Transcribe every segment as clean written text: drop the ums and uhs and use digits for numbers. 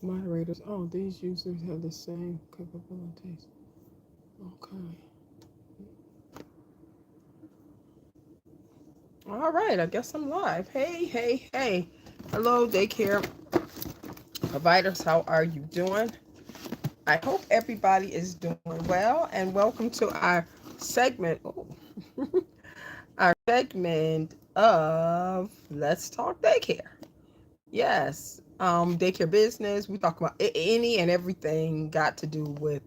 Moderators. Oh, these users have the same capabilities. Okay. All right. I guess I'm live. Hey, hey, hey. Hello, daycare providers. How are you doing? I hope everybody is doing well, and welcome to our segment. Our segment of Let's Talk Daycare. Yes, daycare business. We talk about any and everything got to do with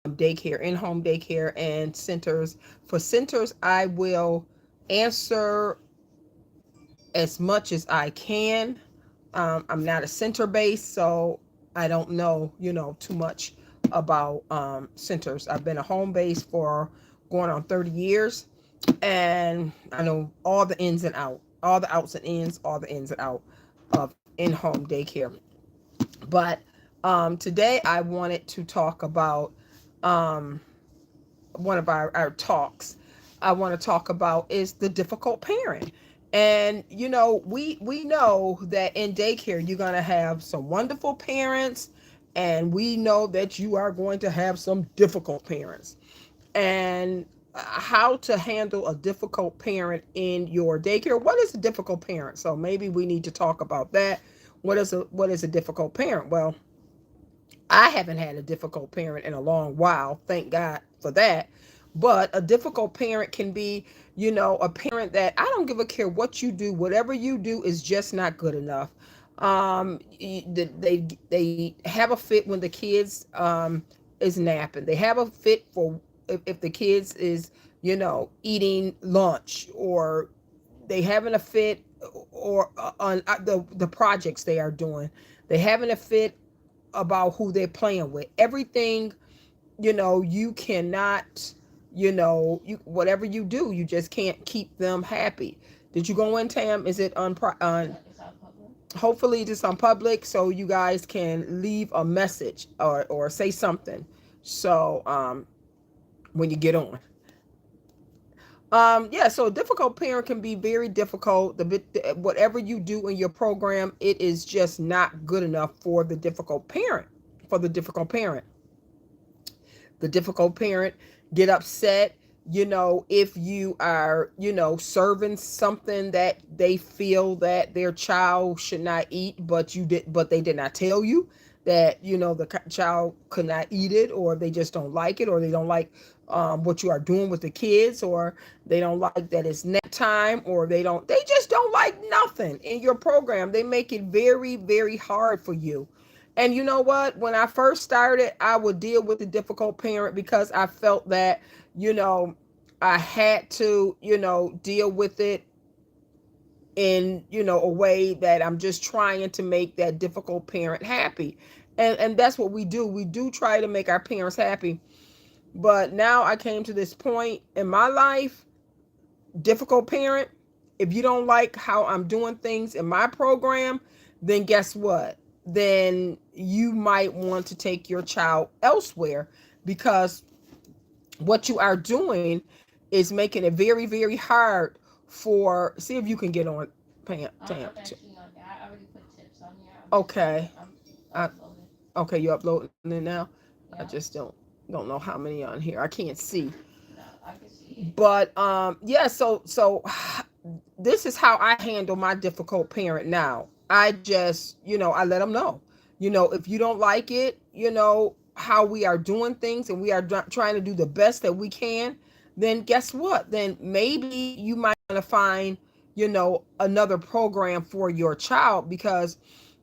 daycare, in-home daycare, and centers. For centers, I will answer as much as I can. I'm not a center based, so I don't know, too much about centers. I've been a home base for going on 30 years, and I know all the ins and out, all the outs and ins, all the ins and out of in-home daycare. But today I wanted to talk about um, one of our talks. I want to talk about is the difficult parent. And we know that in daycare you're going to have some wonderful parents, and we know that you are going to have some difficult parents. And how to handle a difficult parent in your daycare. What is a difficult parent? So maybe we need to talk about that. What is a difficult parent? Well, I haven't had a difficult parent in a long while. Thank God for that. But a difficult parent can be, a parent that I don't give a care what you do, whatever you do is just not good enough. They have a fit when the kids is napping. They have a fit for if the kids is eating lunch, or they having a fit or on the projects they are doing. They having a fit about who they're playing with. Everything, you cannot, you whatever you do, you just can't keep them happy. Did you go in, Tam? Is it on? Hopefully, it's on public, so you guys can leave a message or say something. So when you get on. Yeah, so a difficult parent can be very difficult. Whatever you do in your program, it is just not good enough for the difficult parent. For the difficult parent, the difficult parent get upset. If you are, serving something that they feel that their child should not eat, but they did not tell you that the child could not eat it, or they just don't like it, or they don't like what you are doing with the kids, or they don't like that it's nap time, or they just don't like nothing in your program. They make it very, very hard for you. And you know what? When I first started, I would deal with the difficult parent because I felt that, you know, I had to, deal with it in, a way that I'm just trying to make that difficult parent happy. And that's what we do. We do try to make our parents happy. But now I came to this point in my life, difficult parent, if you don't like how I'm doing things in my program, then guess what? Then you might want to take your child elsewhere, because what you are doing is making it very, very hard for. See if you can get on, Pam. I'm actually on there. I already put tips on here. I'm just Okay. I'm I, uploading. okay, you're uploading it now. I Yeah. just don't know how many on here. I can't see. No, I can see it. But yeah, so this is how I handle my difficult parent now. I just, I let them know. If you don't like it, how we are doing things, and we are trying to do the best that we can, then guess what? Then maybe you might want to find, another program for your child, because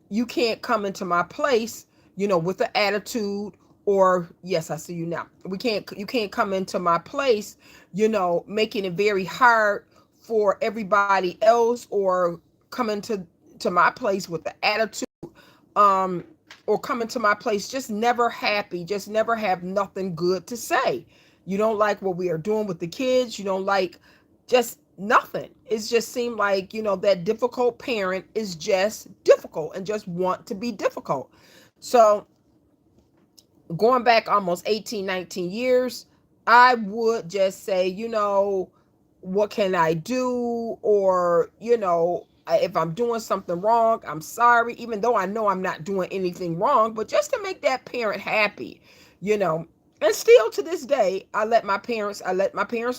you can't come into my place, with the attitude, or yes, I see you now. You can't come into my place, making it very hard for everybody else, or come to my place with the attitude, um, or come into my place just never happy, just never have nothing good to say. You don't like what we are doing with the kids. You don't like just nothing. It just seemed like, that difficult parent is just difficult and just want to be difficult. So going back almost 18, 19 years, I would just say, what can I do? Or, If I'm doing something wrong, I'm sorry, even though I know I'm not doing anything wrong, but just to make that parent happy, you know. And still to this day, I let my parents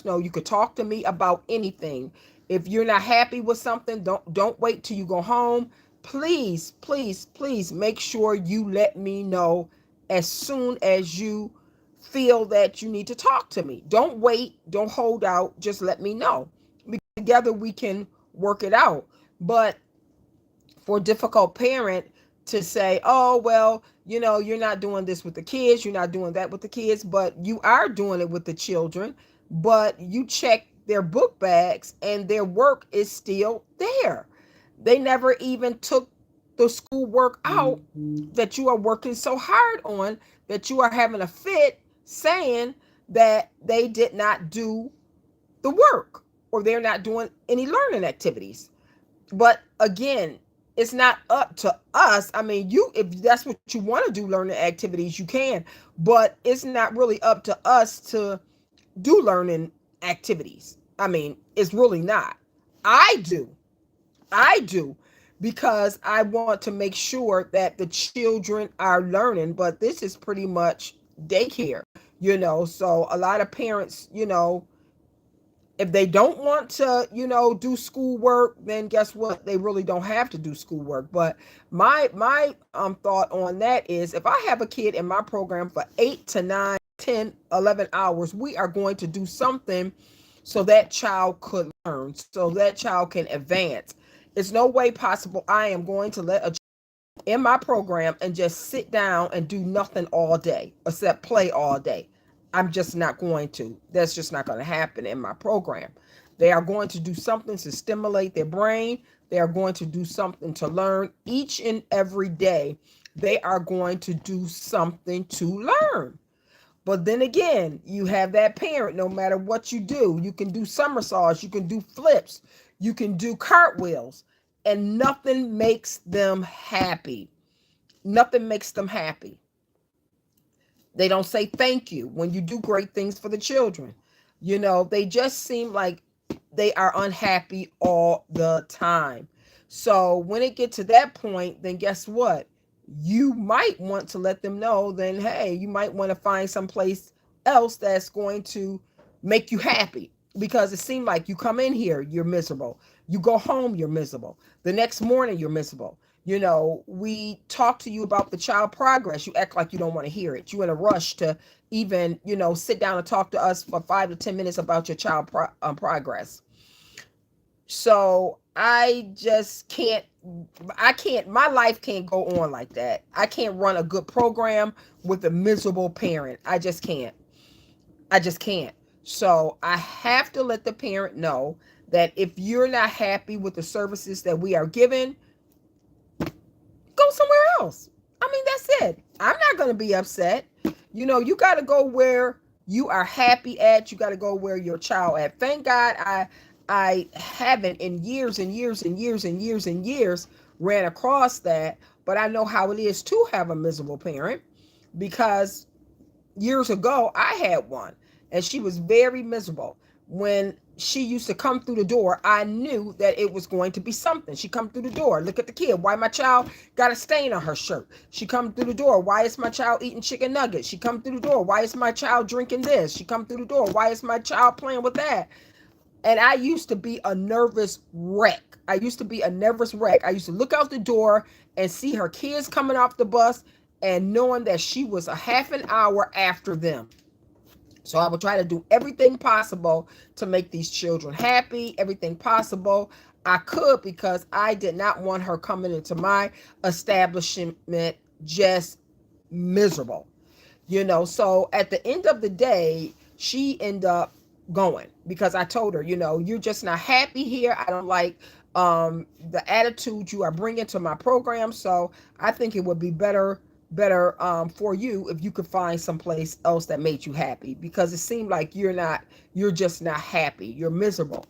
know you could talk to me about anything. If you're not happy with something, don't wait till you go home. Please, please, please make sure you let me know as soon as you feel that you need to talk to me. Don't wait, don't hold out, just let me know. Together we can work it out. But for a difficult parent to say, oh, well, you're not doing this with the kids, you're not doing that with the kids, but you are doing it with the children, but you check their book bags and their work is still there. They never even took the school work out that you are working so hard on, that you are having a fit saying that they did not do the work or they're not doing any learning activities. But again, it's not up to us. I mean, you if that's what you want to do, learning activities, you can, but it's not really up to us to do learning activities. I mean, it's really not. I do. I do, because I want to make sure that the children are learning, but this is pretty much daycare, so a lot of parents, if they don't want to, do schoolwork, then guess what? They really don't have to do schoolwork. But my thought on that is, if I have a kid in my program for 8 to 9, 10, 11 hours, we are going to do something so that child could learn, so that child can advance. It's no way possible I am going to let a in my program and just sit down and do nothing all day except play all day. I'm just not going to. That's just not going to happen in my program. They are going to do something to stimulate their brain. They are going to do something to learn each and every day. They are going to do something to learn. But then again, you have that parent, no matter what you can do somersaults, you can do flips, you can do cartwheels, and nothing makes them happy. Nothing makes them happy. They don't say thank you when you do great things for the children. They just seem like they are unhappy all the time. So when it gets to that point, then guess what? You might want to let them know, then, hey, you might want to find someplace else that's going to make you happy, because it seemed like you come in here, you're miserable. You go home, you're miserable. The next morning, you're miserable. We talk to you about the child progress. You act like you don't want to hear it. You're in a rush to even, sit down and talk to us for 5 to 10 minutes about your child progress. So my life can't go on like that. I can't run a good program with a miserable parent. I just can't. I just can't. So I have to let the parent know that if you're not happy with the services that we are giving, go somewhere else. I mean, that's it. I'm not going to be upset. You got to go where you are happy at. You got to go where your child at. Thank God I haven't in years and years and years and years and years ran across that, but I know how it is to have a miserable parent, because years ago I had one, and she was very miserable. When she used to come through the door, I knew that it was going to be something. She come through the door, look at the kid, why my child got a stain on her shirt. She come through the door, why is my child eating chicken nuggets. She come through the door, why is my child drinking this. She come through the door, why is my child playing with that. And I used to be a nervous wreck. I used to be a nervous wreck. I used to look out the door and see her kids coming off the bus, and knowing that she was a half an hour after them. So I would try to do everything possible to make these children happy, everything possible I could, because I did not want her coming into my establishment just miserable. So at the end of the day, she ended up going, because I told her, you're just not happy here. I don't like the attitude you are bringing to my program. So I think it would be better for you if you could find someplace else that made you happy, because it seemed like you're just not happy. You're miserable,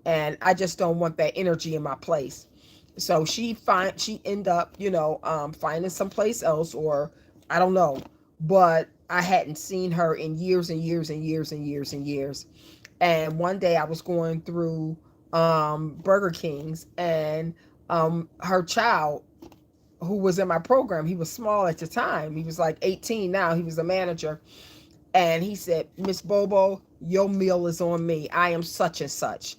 and I just don't want that energy in my place. So she end up, finding someplace else, or I don't know, but I hadn't seen her in years and years and years and years and years. And one day I was going through Burger Kings, and her child who was in my program, he was small at the time. He was like 18 now. He was a manager. And he said, Miss Bobo, your meal is on me. I am such and such.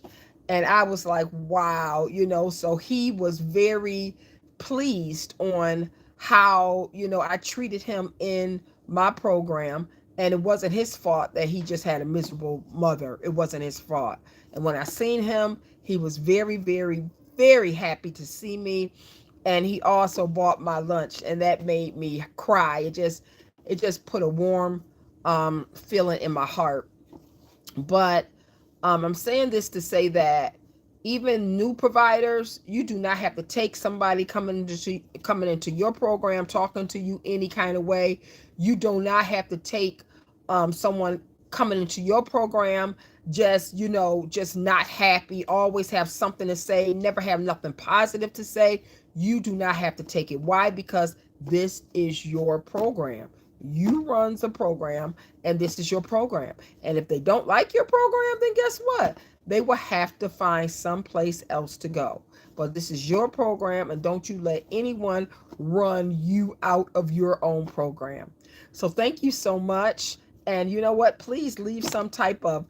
And I was like, wow, so he was very pleased on how, I treated him in my program. And it wasn't his fault that he just had a miserable mother. It wasn't his fault. And when I seen him, he was very, very, very happy to see me. And he also bought my lunch, and that made me cry. It just put a warm feeling in my heart. But I'm saying this to say that even new providers, you do not have to take somebody coming into your program talking to you any kind of way. You do not have to take someone coming into your program just not happy, always have something to say, never have nothing positive to say. You do not have to take it. Why? Because this is your program. You run the program, and this is your program. And if they don't like your program, then guess what? They will have to find someplace else to go. But this is your program, and don't you let anyone run you out of your own program. So thank you so much. And you know what? Please leave some type of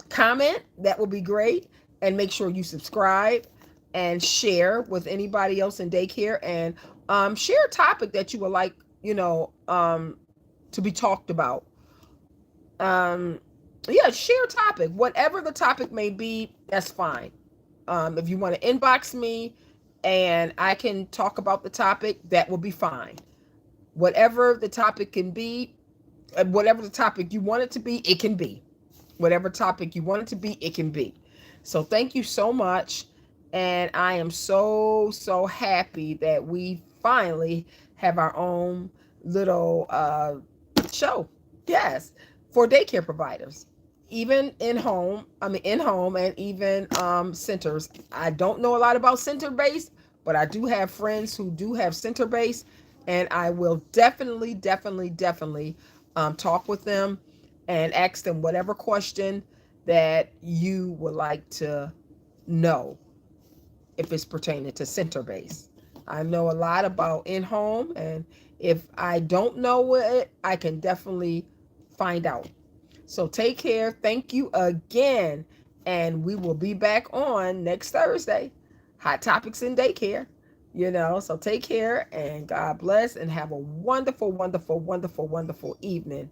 comment. That would be great. And make sure you subscribe and share with anybody else in daycare. And share a topic that you would like, to be talked about. Um, yeah, share a topic. Whatever the topic may be, that's fine. If you want to inbox me and I can talk about the topic, that will be fine. Whatever the topic can be, whatever the topic you want it to be, it can be. Whatever topic you want it to be, it can be. So thank you so much. And I am so, so happy that we finally have our own little show. Yes, for daycare providers. Even in home and even centers. I don't know a lot about center based, but I do have friends who do have center based, and I will definitely, definitely, definitely talk with them and ask them whatever question that you would like to know if it's pertaining to center base. I know a lot about in home, and if I don't know it, I can definitely find out. So take care. Thank you again. And we will be back on next Thursday. Hot topics in daycare. So take care and God bless and have a wonderful, wonderful, wonderful, wonderful evening.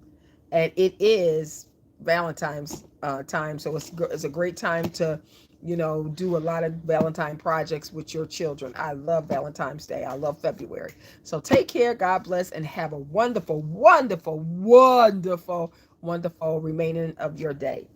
And it is Valentine's time. So it's a great time to, do a lot of Valentine projects with your children. I love Valentine's Day. I love February. So take care. God bless and have a wonderful, wonderful, wonderful, wonderful remaining of your day.